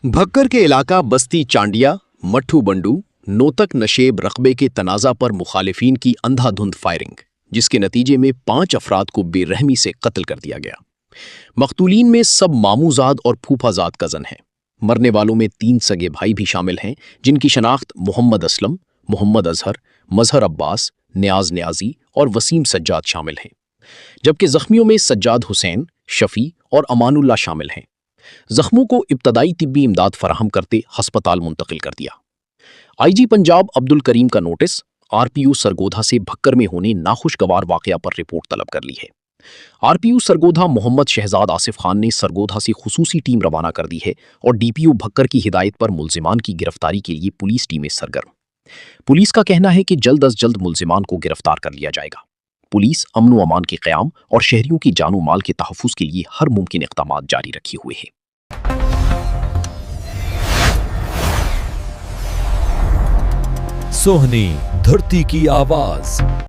भक्कर के इलाका बस्ती चांडिया, मट्ठू बंडू, नोतक नशेब रकबे के तनाज़ा पर मुखालिफिन की अंधाधुंध फायरिंग, जिसके नतीजे में 5 अफराद को बेरहमी से कत्ल कर दिया गया। मकतूलीन में सब मामूजाद और फूफाजाद कज़न हैं। मरने वालों में 3 सगे भाई भी शामिल हैं, जिनकी शनाख्त मोहम्मद असलम, मोहम्मद अजहर, मजहर अब्बास, नियाज न्याजी और वसीम सज्जाद शामिल हैं, जबकि जख्मियों में सज्जाद हुसैन, शफी और अमानुल्लाह शामिल हैं। जख्मों को इब्तदाई तिब्बी इमदाद फराहम करते हस्पताल मुंतकिल कर दिया। आईजी पंजाब अब्दुल करीम का नोटिस आरपीयू सरगोधा से भक्कर में होने नाखुशगवार वाकया पर रिपोर्ट तलब कर ली है। आरपीयू सरगोधा मोहम्मद शहजाद आसिफ खान ने सरगोधा से खुसूसी टीम रवाना कर दी है और डीपीओ भक्कर की हिदायत पर मुल्जिमान की गिरफ्तारी के लिए पुलिस टीमें सरगर्म। पुलिस का कहना है कि जल्द अज जल्द मुल्जिमान को गिरफ्तार कर लिया जाएगा। पुलिस अमन व अमान के क़याम और शहरियों की जानो माल के तहफ़्फ़ुज़ के लिए हर मुमकिन इक़दामात जारी रखे हुए है। सोहनी धरती की आवाज।